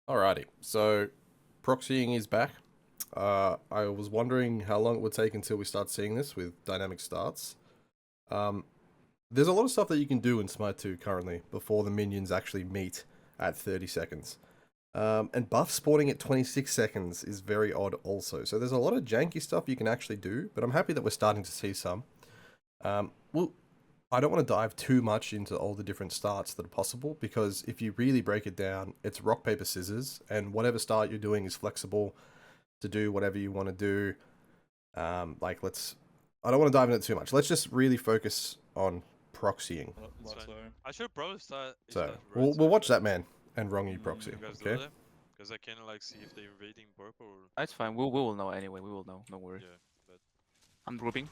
Alrighty, so proxying is back. I was wondering how long it would take until we start seeing this with dynamic starts. Um, there's a lot of stuff that you can do in SMITE 2 currently before the minions actually meet at 30 seconds. And buff spawning at 26 seconds is very odd also. So there's a lot of janky stuff you can actually do, but I'm happy that we're starting to see some. Well, I don't want to dive too much into all the different starts that are possible because if you really break it down, it's rock, paper, scissors, and whatever start you're doing is flexible to do whatever you want to do. I don't want to dive into it too much. Let's just really focus on proxying. That's fine. I should probably start. So we'll watch that man and Wrongy proxy. You guys Okay. do that? Because I can like see if they're invading purple or That's fine. We will know anyway. We will know. Don't worry. yeah. But I'm grouping.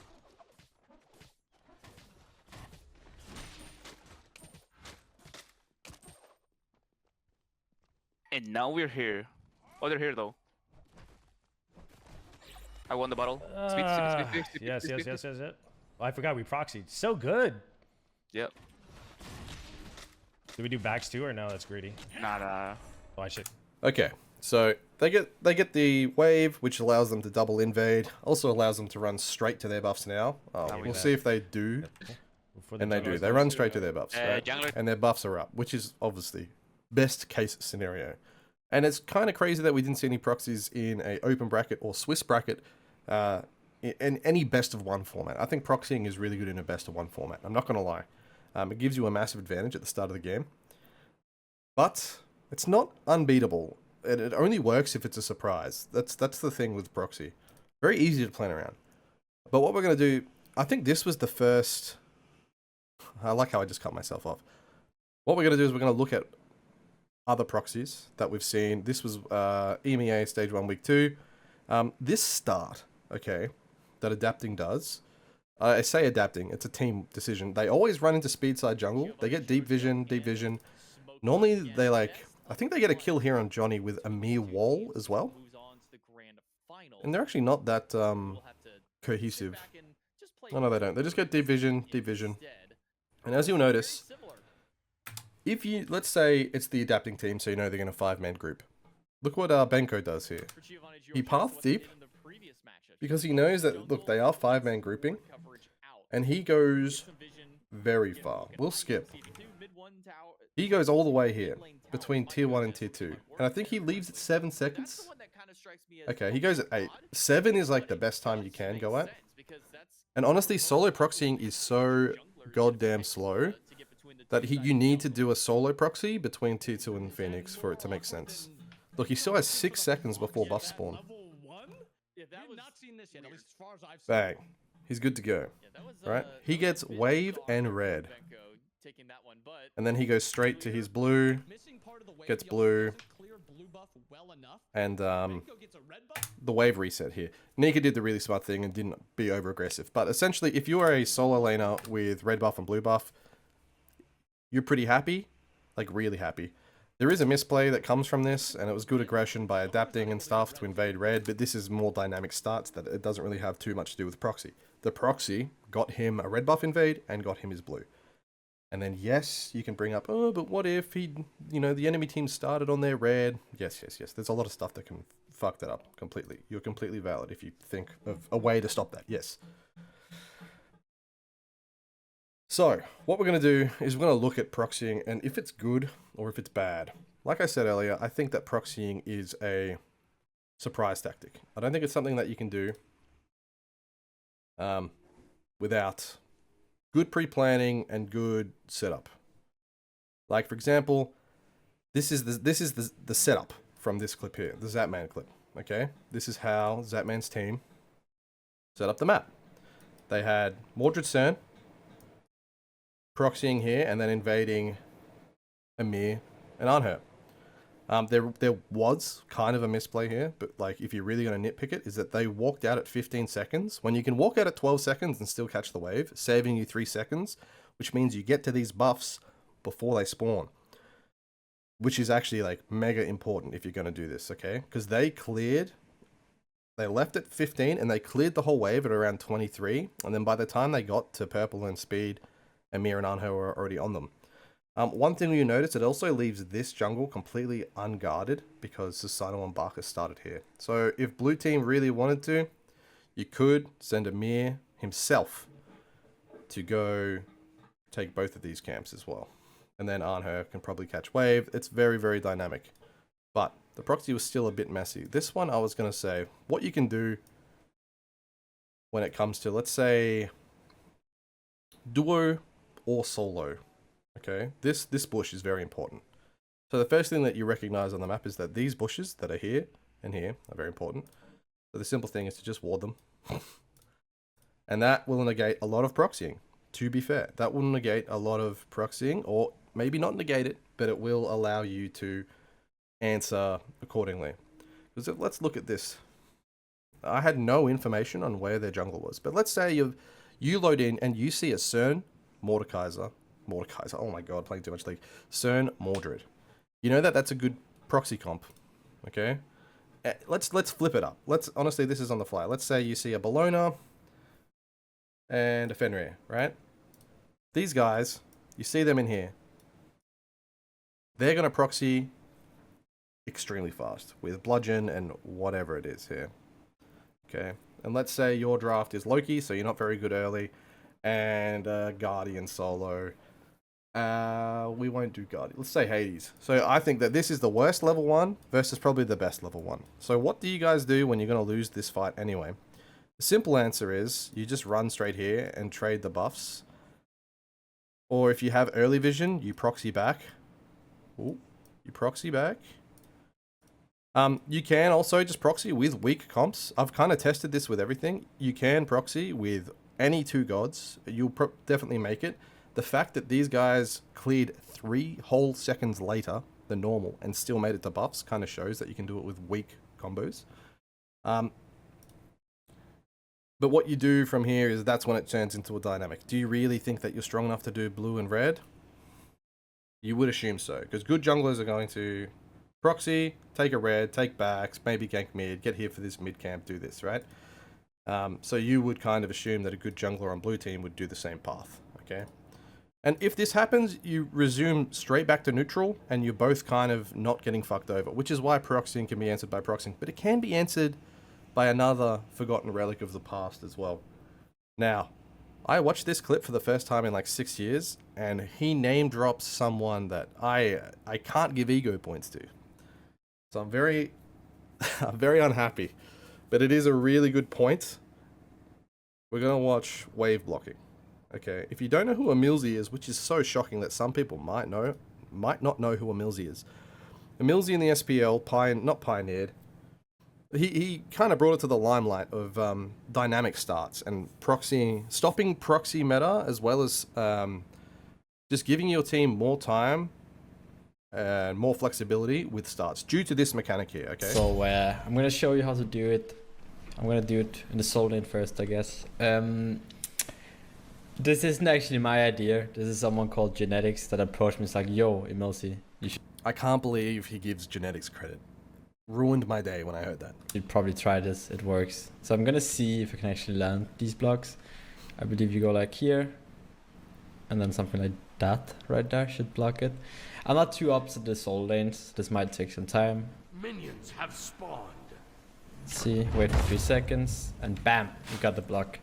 And now we're here. Oh, they're here though. I won the battle. Yes. Oh, I forgot we proxied. So good. Yep. Do we do backs too, or no? That's greedy. Nah. Oh, I should. Okay. So they get the wave, which allows them to double invade. Also allows them to run straight to their buffs now. We'll see if they do. And they do. They run straight to their buffs, right? And their buffs are up, which is obviously best case scenario. And it's kind of crazy that we didn't see any proxies in a open bracket or Swiss bracket in any best of one format. I think proxying is really good in a best of one format. I'm not going to lie. It gives you a massive advantage at the start of the game. But it's not unbeatable. It only works if it's a surprise. That's the thing with proxy. Very easy to plan around. But what we're going to do, I think this was the first... I like how I just cut myself off. What we're going to do is we're going to look at other proxies that we've seen. This was EMEA Stage 1 Week 2. This start, okay, that adapting does, I say adapting, it's a team decision. They always run into speed side jungle. They get deep vision. Normally they I think they get a kill here on Johnny with a mere wall as well. And they're actually not that cohesive. Oh no, they don't. They just get deep vision. And as you'll notice, if you, let's say it's the adapting team, so you know they're going to 5-man group. Look what Benko does here. He paths deep because he knows that, look, they are 5-man grouping. And he goes very far. We'll skip. He goes all the way here, between tier 1 and tier 2. And I think he leaves at 7 seconds. Okay, he goes at 8. 7 is like the best time you can go at. And honestly, solo proxying is so goddamn slow that you need to do a solo proxy between tier 2 and Phoenix for it to make sense. Look, he still has 6 seconds before buff spawn. Bang. He's good to go. Right? He gets wave and red. And then he goes straight to his blue, gets blue, and the wave reset here. Nika did the really smart thing and didn't be over aggressive. But essentially, if you are a solo laner with red buff and blue buff, you're pretty happy, like really happy. There is a misplay that comes from this, and it was good aggression by adapting and stuff to invade red, but this is more dynamic starts that it doesn't really have too much to do with proxy. The proxy got him a red buff invade and got him his blue. And then, yes, you can bring up, oh, but what if he, the enemy team started on their red? Yes. There's a lot of stuff that can fuck that up completely. You're completely valid if you think of a way to stop that. Yes. So, what we're going to do is we're going to look at proxying and if it's good or if it's bad. Like I said earlier, I think that proxying is a surprise tactic. I don't think it's something that you can do without good pre-planning and good setup. Like, for example, this is the setup from this clip here, the Zapman clip. Okay, this is how Zapman's team set up the map. They had Mordred Cern proxying here and then invading Amir and Anhur. There was kind of a misplay here, but like if you're really going to nitpick it, is that they walked out at 15 seconds. When you can walk out at 12 seconds and still catch the wave, saving you 3 seconds, which means you get to these buffs before they spawn. Which is actually like mega important if you're going to do this, okay? Because they left at 15 and they cleared the whole wave at around 23. And then by the time they got to purple and speed, Amir and Anhur were already on them. One thing you notice, it also leaves this jungle completely unguarded because Susanoo and Barker started here. So if blue team really wanted to, you could send Amir himself to go take both of these camps as well. And then Arnher can probably catch wave. It's very, very dynamic. But the proxy was still a bit messy. This one, I was going to say, what you can do when it comes to, let's say, duo or solo. Okay, this bush is very important. So the first thing that you recognize on the map is that these bushes that are here and here are very important. So the simple thing is to just ward them. And that will negate a lot of proxying, to be fair. That will negate a lot of proxying, or maybe not negate it, but it will allow you to answer accordingly. Because let's look at this. I had no information on where their jungle was. But let's say you load in and you see a CERN Mordekaiser, oh my god, playing too much League. CERN Mordred. You know that's a good proxy comp, okay? Let's flip it up. Honestly, this is on the fly. Let's say you see a Bellona and a Fenrir, right? These guys, you see them in here. They're gonna proxy extremely fast with bludgeon and whatever it is here, okay? And let's say your draft is Loki, so you're not very good early, and Guardian solo. We won't do Guardian. Let's say Hades. So I think that this is the worst level 1 versus probably the best level 1. So what do you guys do when you're going to lose this fight anyway? The simple answer is you just run straight here and trade the buffs. Or if you have early vision, you proxy back. Ooh, you proxy back. You can also just proxy with weak comps. I've kind of tested this with everything. You can proxy with any 2 gods. You'll definitely make it. The fact that these guys cleared 3 whole seconds later than normal and still made it to buffs kind of shows that you can do it with weak combos. But what you do from here is that's when it turns into a dynamic. Do you really think that you're strong enough to do blue and red? You would assume so, because good junglers are going to proxy, take a red, take backs, maybe gank mid, get here for this mid camp, do this, right? So you would kind of assume that a good jungler on blue team would do the same path, okay? And if this happens, you resume straight back to neutral, and you're both kind of not getting fucked over, which is why proxying can be answered by proxying, but it can be answered by another forgotten relic of the past as well. Now, I watched this clip for the first time in like 6 years, and he name drops someone that I can't give ego points to. So I'm very unhappy, but it is a really good point. We're gonna watch wave blocking. Okay, if you don't know who Emilzy is, which is so shocking that some people might not know who Emilzy is. Emilzy in the SPL, not pioneered. He kind of brought it to the limelight of dynamic starts and stopping proxy meta, as well as just giving your team more time and more flexibility with starts due to this mechanic here, okay? So I'm going to show you how to do it. I'm going to do it in the soul lane first, I guess. This isn't actually my idea. This is someone called Genetics that approached me. It's like, yo, Emilzy, you I can't believe he gives Genetics credit. Ruined my day when I heard that. should probably try this. It works. So I'm going to see if I can actually land these blocks. I believe you go like here. And then something like that right there should block it. I'm not too opposite the soul lanes. This might take some time. Minions have spawned. Let's see, wait for 3 seconds, and bam, you got the block.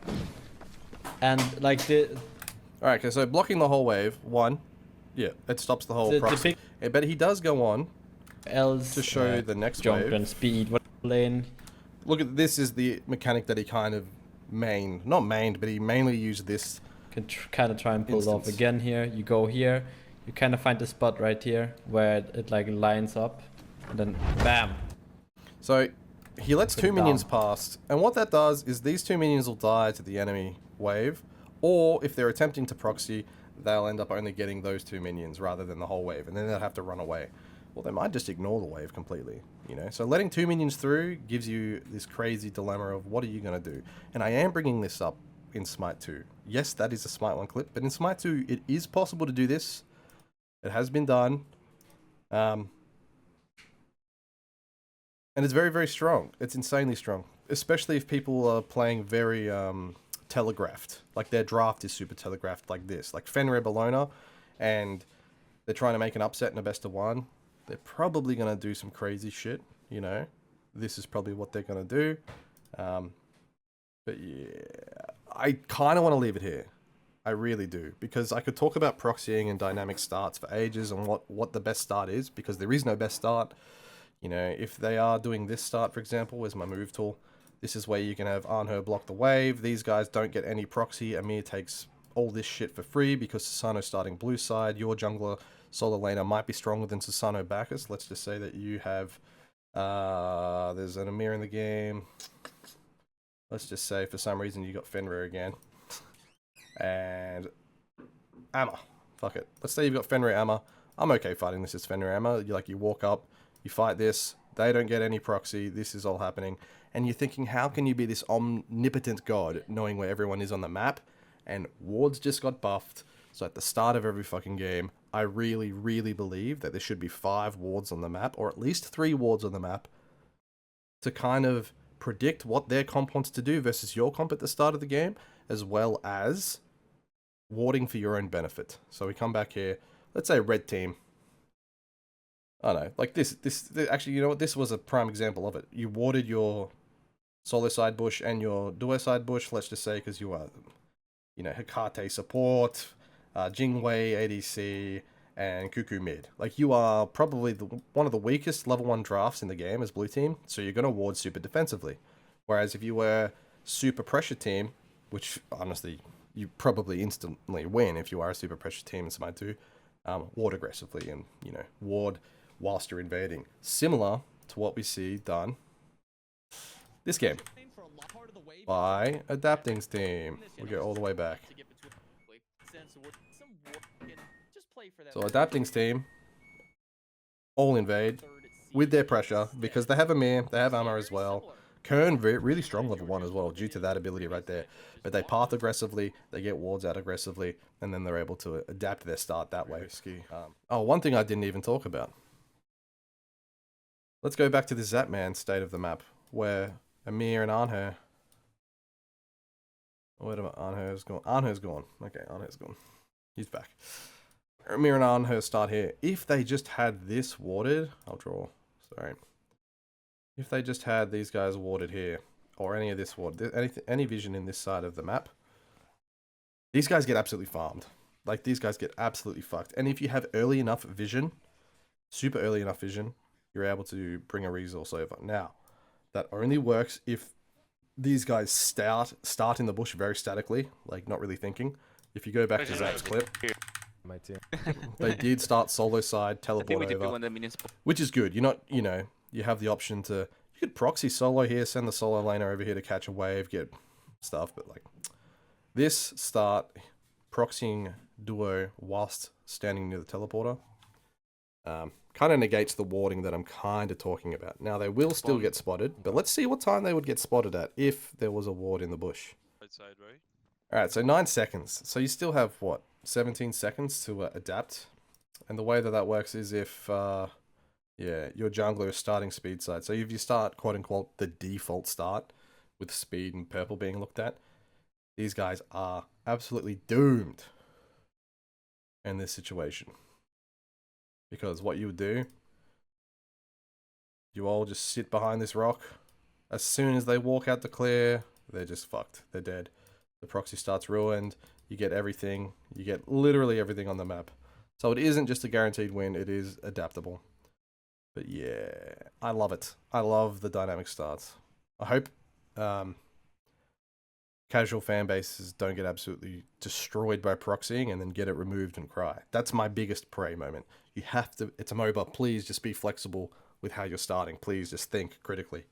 And like Alright, okay, so blocking the whole wave, yeah, it stops the whole proxy. But he does go on else to show the next jump wave. and speed. What lane? Look at this is the mechanic that he kind of but he mainly used this. Can kind of try and pull it off again here. You go here, you kind of find the spot right here where it like lines up, and then bam. So he lets 2 minions pass, and what that does is these 2 minions will die to the enemy wave, or if they're attempting to proxy, they'll end up only getting those 2 minions rather than the whole wave, and then they'll have to run away. Well, they might just ignore the wave completely, you know? So letting 2 minions through gives you this crazy dilemma of what are you going to do? And I am bringing this up in SMITE 2. Yes, that is a SMITE 1 clip, but in SMITE 2, it is possible to do this. It has been done. And it's very, very strong. It's insanely strong, especially if people are playing very telegraphed. Like their draft is super telegraphed like this, like Fenrir Bellona, and they're trying to make an upset in a best of one. They're probably going to do some crazy shit, you know. This is probably what they're going to do. But yeah, I kind of want to leave it here. I really do. Because I could talk about proxying and dynamic starts for ages and what the best start is, because there is no best start. You know, if they are doing this start, for example, where's my move tool? This is where you can have Anho block the wave. These guys don't get any proxy. Amir takes all this shit for free because Susano starting blue side. Your jungler solo laner might be stronger than Susano Bacchus. Let's just say that you have... there's an Amir in the game. Let's just say for some reason you got Fenrir again. And... Amma. Fuck it. Let's say you've got Fenrir Amma. I'm okay fighting this as Fenrir Amma. You walk up, you fight this. They don't get any proxy. This is all happening. And you're thinking, how can you be this omnipotent god knowing where everyone is on the map? And wards just got buffed. So at the start of every fucking game, I really, really believe that there should be 5 wards on the map, or at least 3 wards on the map, to kind of predict what their comp wants to do versus your comp at the start of the game, as well as warding for your own benefit. So we come back here. Let's say red team. I don't know, like this, actually, you know what? This was a prime example of it. You warded your solo side bush and your duo side bush, let's just say, because you are, you know, Hecate support, Jingwei ADC, and Cuckoo mid. Like, you are probably one of the weakest level 1 drafts in the game as blue team, so you're going to ward super defensively. Whereas if you were super pressure team, which, honestly, you probably instantly win if you are a super pressure team in SMITE 2, ward aggressively and, you know, ward whilst you're invading. Similar to what we see done this game by Adapting's team. We'll get all the way back. So Adapting's team all invade with their pressure because they have Amir, they have Amma as well. Kern, really strong level 1 as well due to that ability right there. But they path aggressively, they get wards out aggressively, and then they're able to adapt their start that way. Oh, one thing I didn't even talk about. Let's go back to the Zapman state of the map, where Amir and Anho... Wait a minute, Anho's gone. Anho's gone. Okay, Anho's gone. He's back. Amir and Anho start here. If they just had this warded... I'll draw. Sorry. If they just had these guys warded here, or any of this ward, any vision in this side of the map, these guys get absolutely farmed. Like, these guys get absolutely fucked. And if you have early enough vision, super early enough vision, you're able to bring a resource over. Now, that only works if these guys start in the bush very statically, like not really thinking. If you go back to Zap's clip, My team. they did start solo side, teleport over, which is good. You're not, you know, you have the option to, you could proxy solo here, send the solo laner over here to catch a wave, get stuff, but like, this start proxying duo whilst standing near the teleporter, kind of negates the warding that I'm kind of talking about. Now, they will still get spotted, but let's see what time they would get spotted at if there was a ward in the bush. Right side, right? Alright, so 9 seconds. So you still have, what, 17 seconds to adapt? And the way that that works is if, yeah, your jungler is starting speed side. So if you start, quote-unquote, the default start, with speed and purple being looked at, these guys are absolutely doomed in this situation. Because what you would do, you all just sit behind this rock. As soon as they walk out the clear, they're just fucked. They're dead. The proxy starts ruined. You get everything. You get literally everything on the map. So it isn't just a guaranteed win. It is adaptable. But yeah, I love it. I love the dynamic starts. I hope casual fan bases don't get absolutely destroyed by proxying and then get it removed and cry. That's my biggest pray moment. You have to, it's a MOBA, please just be flexible with how you're starting. Please just think critically.